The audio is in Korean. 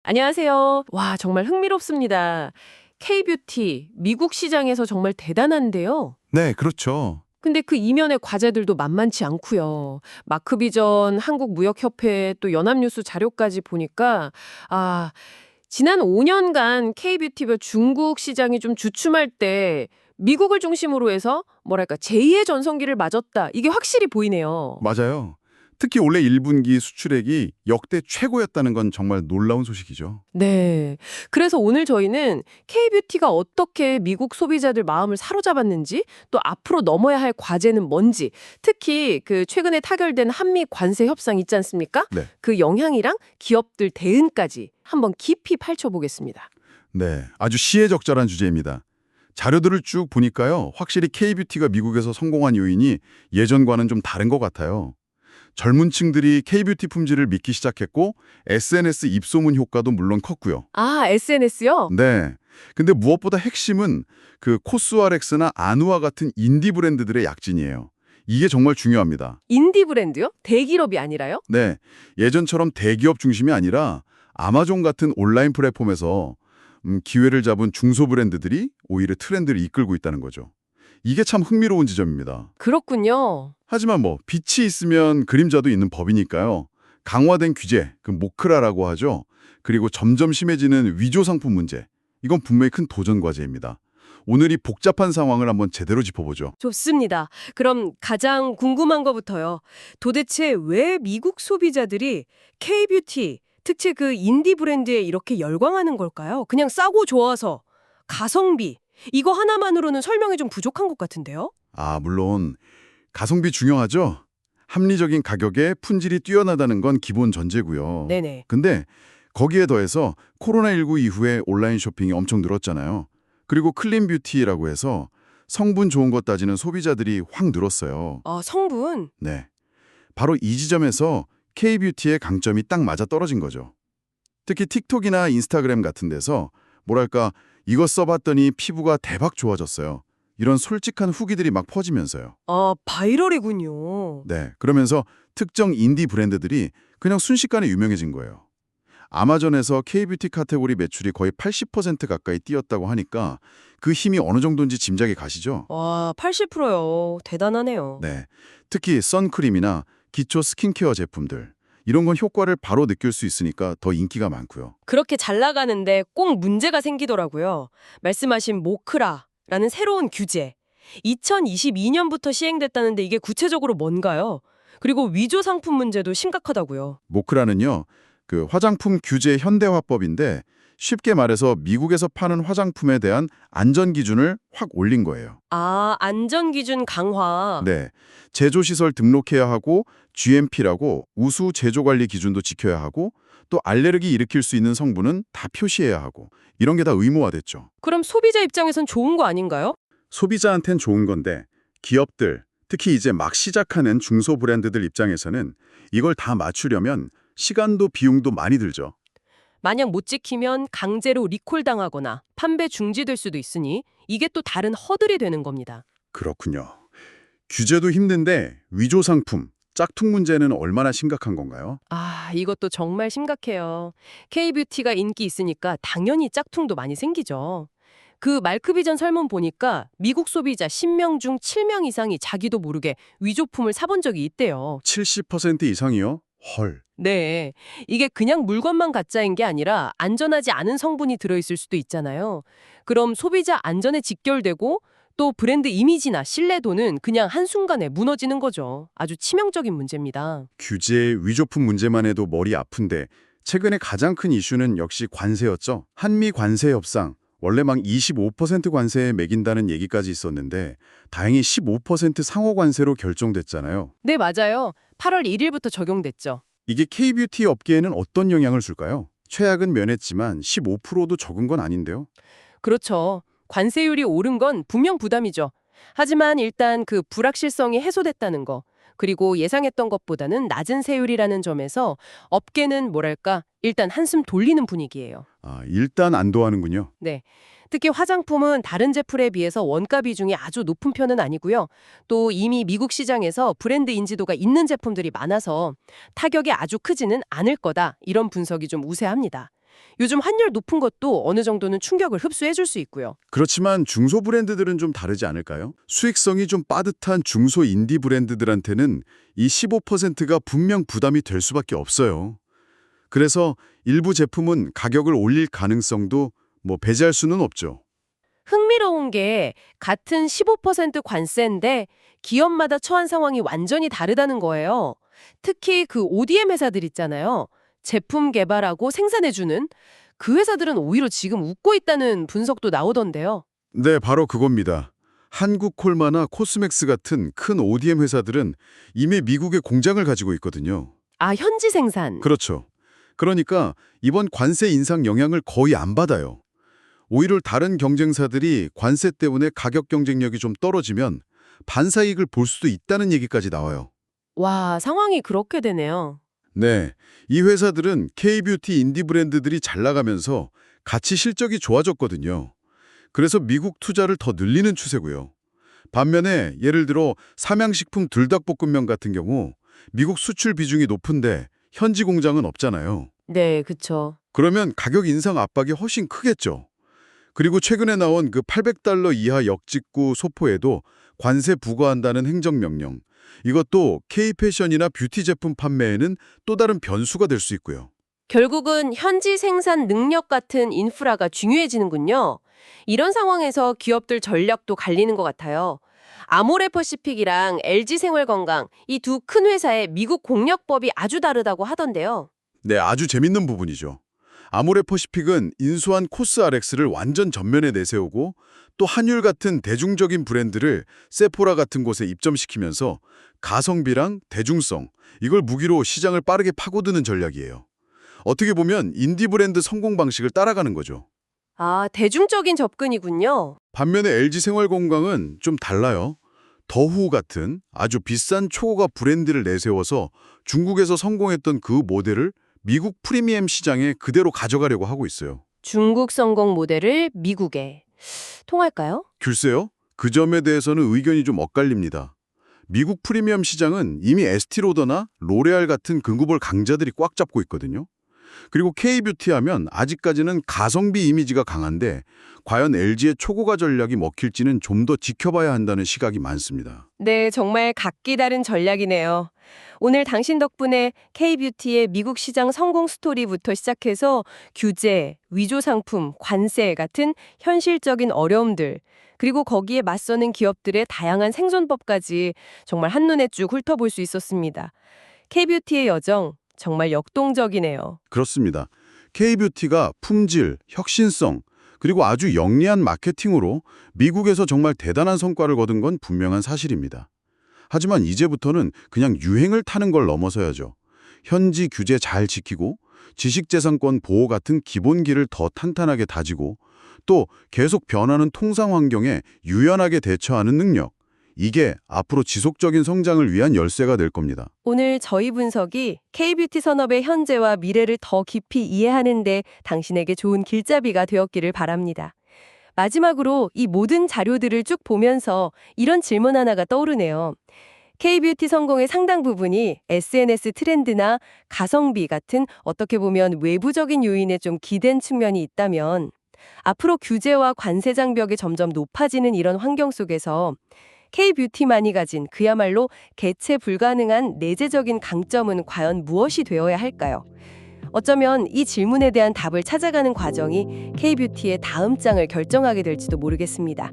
안녕하세요. 와, 정말 흥미롭습니다. K뷰티, 미국 시장에서 정말 대단한데요. 네, 그렇죠. 근데 그 이면의 과제들도 만만치 않고요. 마크비전, 한국무역협회, 또 연합뉴스 자료까지 보니까 지난 5년간 K뷰티별 중국 시장이 좀 주춤할 때 미국을 중심으로 해서 뭐랄까 제2의 전성기를 맞았다. 이게 확실히 보이네요. 맞아요. 특히 올해 1분기 수출액이 역대 최고였다는 건 정말 놀라운 소식이죠. 네. 그래서 오늘 저희는 K뷰티가 어떻게 미국 소비자들 마음을 사로잡았는지, 또 앞으로 넘어야 할 과제는 뭔지, 특히 그 최근에 타결된 한미 관세 협상 있지 않습니까? 네. 그 영향이랑 기업들 대응까지 한번 깊이 파헤쳐보겠습니다. 네, 아주 시의적절한 주제입니다. 자료들을 쭉 보니까요, 확실히 K뷰티가 미국에서 성공한 요인이 예전과는 좀 다른 것 같아요. 젊은 층들이 K뷰티 품질을 믿기 시작했고, SNS 입소문 효과도 물론 컸고요. 아, SNS요? 네. 근데 무엇보다 핵심은 그 코스알엑스나 아누아 같은 인디 브랜드들의 약진이에요. 이게 정말 중요합니다. 인디 브랜드요? 대기업이 아니라요? 네, 예전처럼 대기업 중심이 아니라 아마존 같은 온라인 플랫폼에서 기회를 잡은 중소 브랜드들이 오히려 트렌드를 이끌고 있다는 거죠. 이게 참 흥미로운 지점입니다. 그렇군요. 하지만 빛이 있으면 그림자도 있는 법이니까요. 강화된 규제, 그 모크라라고 하죠. 그리고 점점 심해지는 위조 상품 문제. 이건 분명히 큰 도전 과제입니다. 오늘 이 복잡한 상황을 한번 제대로 짚어보죠. 좋습니다. 그럼 가장 궁금한 거부터요. 도대체 왜 미국 소비자들이 K뷰티, 특히 그 인디 브랜드에 이렇게 열광하는 걸까요? 그냥 싸고 좋아서, 가성비, 이거 하나만으로는 설명이 좀 부족한 것 같은데요? 물론 가성비 중요하죠. 합리적인 가격에 품질이 뛰어나다는 건 기본 전제고요. 네네. 근데 거기에 더해서 코로나19 이후에 온라인 쇼핑이 엄청 늘었잖아요. 그리고 클린 뷰티라고 해서 성분 좋은 것 따지는 소비자들이 확 늘었어요. 성분? 네. 바로 이 지점에서 K뷰티의 강점이 딱 맞아 떨어진 거죠. 특히 틱톡이나 인스타그램 같은 데서 뭐랄까 이거 써봤더니 피부가 대박 좋아졌어요. 이런 솔직한 후기들이 막 퍼지면서요. 바이럴이군요. 네. 그러면서 특정 인디 브랜드들이 그냥 순식간에 유명해진 거예요. 아마존에서 K뷰티 카테고리 매출이 거의 80% 가까이 뛰었다고 하니까 그 힘이 어느 정도인지 짐작이 가시죠? 와, 80%요. 대단하네요. 네. 특히 선크림이나 기초 스킨케어 제품들. 이런 건 효과를 바로 느낄 수 있으니까 더 인기가 많고요. 그렇게 잘 나가는데 꼭 문제가 생기더라고요. 말씀하신 모크라라는 새로운 규제. 2022년부터 시행됐다는데 이게 구체적으로 뭔가요? 그리고 위조 상품 문제도 심각하다고요. 모크라는요. 그 화장품 규제 현대화법인데 쉽게 말해서 미국에서 파는 화장품에 대한 안전 기준을 확 올린 거예요. 안전 기준 강화. 네. 제조시설 등록해야 하고 GMP라고 우수 제조관리 기준도 지켜야 하고 또 알레르기 일으킬 수 있는 성분은 다 표시해야 하고 이런 게 다 의무화됐죠. 그럼 소비자 입장에선 좋은 거 아닌가요? 소비자한텐 좋은 건데 기업들, 특히 이제 막 시작하는 중소 브랜드들 입장에서는 이걸 다 맞추려면 시간도 비용도 많이 들죠. 만약 못 지키면 강제로 리콜당하거나 판매 중지될 수도 있으니 이게 또 다른 허들이 되는 겁니다. 그렇군요. 규제도 힘든데 위조 상품, 짝퉁 문제는 얼마나 심각한 건가요? 이것도 정말 심각해요. K뷰티가 인기 있으니까 당연히 짝퉁도 많이 생기죠. 그 말크비전 설문 보니까 미국 소비자 10명 중 7명 이상이 자기도 모르게 위조품을 사본 적이 있대요. 70% 이상이요? 헐. 네. 이게 그냥 물건만 가짜인 게 아니라 안전하지 않은 성분이 들어있을 수도 있잖아요. 그럼 소비자 안전에 직결되고 또 브랜드 이미지나 신뢰도는 그냥 한순간에 무너지는 거죠. 아주 치명적인 문제입니다. 규제, 위조품 문제만 해도 머리 아픈데 최근에 가장 큰 이슈는 역시 관세였죠. 한미 관세 협상. 원래 막 25% 관세에 매긴다는 얘기까지 있었는데 다행히 15% 상호 관세로 결정됐잖아요. 네, 맞아요. 8월 1일부터 적용됐죠. 이게 K뷰티 업계에는 어떤 영향을 줄까요? 최악은 면했지만 15%도 적은 건 아닌데요. 그렇죠. 관세율이 오른 건 분명 부담이죠. 하지만 일단 그 불확실성이 해소됐다는 거, 그리고 예상했던 것보다는 낮은 세율이라는 점에서 업계는 뭐랄까, 일단 한숨 돌리는 분위기예요. 일단 안도하는군요. 네. 특히 화장품은 다른 제품에 비해서 원가 비중이 아주 높은 편은 아니고요. 또 이미 미국 시장에서 브랜드 인지도가 있는 제품들이 많아서 타격이 아주 크지는 않을 거다. 이런 분석이 좀 우세합니다. 요즘 환율 높은 것도 어느 정도는 충격을 흡수해 줄 수 있고요. 그렇지만 중소 브랜드들은 좀 다르지 않을까요? 수익성이 좀 빠듯한 중소 인디 브랜드들한테는 이 15%가 분명 부담이 될 수밖에 없어요. 그래서 일부 제품은 가격을 올릴 가능성도 배제할 수는 없죠. 흥미로운 게 같은 15% 관세인데 기업마다 처한 상황이 완전히 다르다는 거예요. 특히 그 ODM 회사들 있잖아요. 제품 개발하고 생산해주는 그 회사들은 오히려 지금 웃고 있다는 분석도 나오던데요. 네, 바로 그겁니다. 한국콜마나 코스맥스 같은 큰 ODM 회사들은 이미 미국에 공장을 가지고 있거든요. 아, 현지 생산. 그렇죠. 그러니까 이번 관세 인상 영향을 거의 안 받아요. 오히려 다른 경쟁사들이 관세 때문에 가격 경쟁력이 좀 떨어지면 반사이익을 볼 수도 있다는 얘기까지 나와요. 와, 상황이 그렇게 되네요. 네, 이 회사들은 K뷰티 인디 브랜드들이 잘 나가면서 가치 실적이 좋아졌거든요. 그래서 미국 투자를 더 늘리는 추세고요. 반면에 예를 들어 삼양식품 들닭볶음면 같은 경우 미국 수출 비중이 높은데 현지 공장은 없잖아요. 네, 그쵸. 그러면 가격 인상 압박이 훨씬 크겠죠. 그리고 최근에 나온 그 $800 이하 역직구 소포에도 관세 부과한다는 행정명령. 이것도 K패션이나 뷰티 제품 판매에는 또 다른 변수가 될 수 있고요. 결국은 현지 생산 능력 같은 인프라가 중요해지는군요. 이런 상황에서 기업들 전략도 갈리는 것 같아요. 아모레퍼시픽이랑 LG생활건강 이 두 큰 회사의 미국 공력법이 아주 다르다고 하던데요. 네, 아주 재밌는 부분이죠. 아모레퍼시픽은 인수한 코스RX를 완전 전면에 내세우고 또 한율 같은 대중적인 브랜드를 세포라 같은 곳에 입점시키면서 가성비랑 대중성, 이걸 무기로 시장을 빠르게 파고드는 전략이에요. 어떻게 보면 인디 브랜드 성공 방식을 따라가는 거죠. 아, 대중적인 접근이군요. 반면에 LG생활건강은 좀 달라요. 더후 같은 아주 비싼 초고가 브랜드를 내세워서 중국에서 성공했던 그 모델을 미국 프리미엄 시장에 그대로 가져가려고 하고 있어요. 중국 성공 모델을 미국에. 통할까요? 글쎄요, 그 점에 대해서는 의견이 좀 엇갈립니다. 미국 프리미엄 시장은 이미 에스티로더나 로레알 같은 글로벌 강자들이 꽉 잡고 있거든요. 그리고 K뷰티 하면 아직까지는 가성비 이미지가 강한데 과연 LG의 초고가 전략이 먹힐지는 좀 더 지켜봐야 한다는 시각이 많습니다. 네, 정말 각기 다른 전략이네요. 오늘 당신 덕분에 K뷰티의 미국 시장 성공 스토리부터 시작해서 규제, 위조 상품, 관세 같은 현실적인 어려움들, 그리고 거기에 맞서는 기업들의 다양한 생존법까지 정말 한눈에 쭉 훑어볼 수 있었습니다. K뷰티의 여정, 정말 역동적이네요. 그렇습니다. K뷰티가 품질, 혁신성, 그리고 아주 영리한 마케팅으로 미국에서 정말 대단한 성과를 거둔 건 분명한 사실입니다. 하지만 이제부터는 그냥 유행을 타는 걸 넘어서야죠. 현지 규제 잘 지키고 지식재산권 보호 같은 기본기를 더 탄탄하게 다지고 또 계속 변하는 통상 환경에 유연하게 대처하는 능력. 이게 앞으로 지속적인 성장을 위한 열쇠가 될 겁니다. 오늘 저희 분석이 K뷰티 산업의 현재와 미래를 더 깊이 이해하는 데 당신에게 좋은 길잡이가 되었기를 바랍니다. 마지막으로 이 모든 자료들을 쭉 보면서 이런 질문 하나가 떠오르네요. K뷰티 성공의 상당 부분이 SNS 트렌드나 가성비 같은 어떻게 보면 외부적인 요인에 좀 기댄 측면이 있다면 앞으로 규제와 관세 장벽이 점점 높아지는 이런 환경 속에서 K뷰티만이 가진 그야말로 대체 불가능한 내재적인 강점은 과연 무엇이 되어야 할까요? 어쩌면 이 질문에 대한 답을 찾아가는 과정이 K뷰티의 다음 장을 결정하게 될지도 모르겠습니다.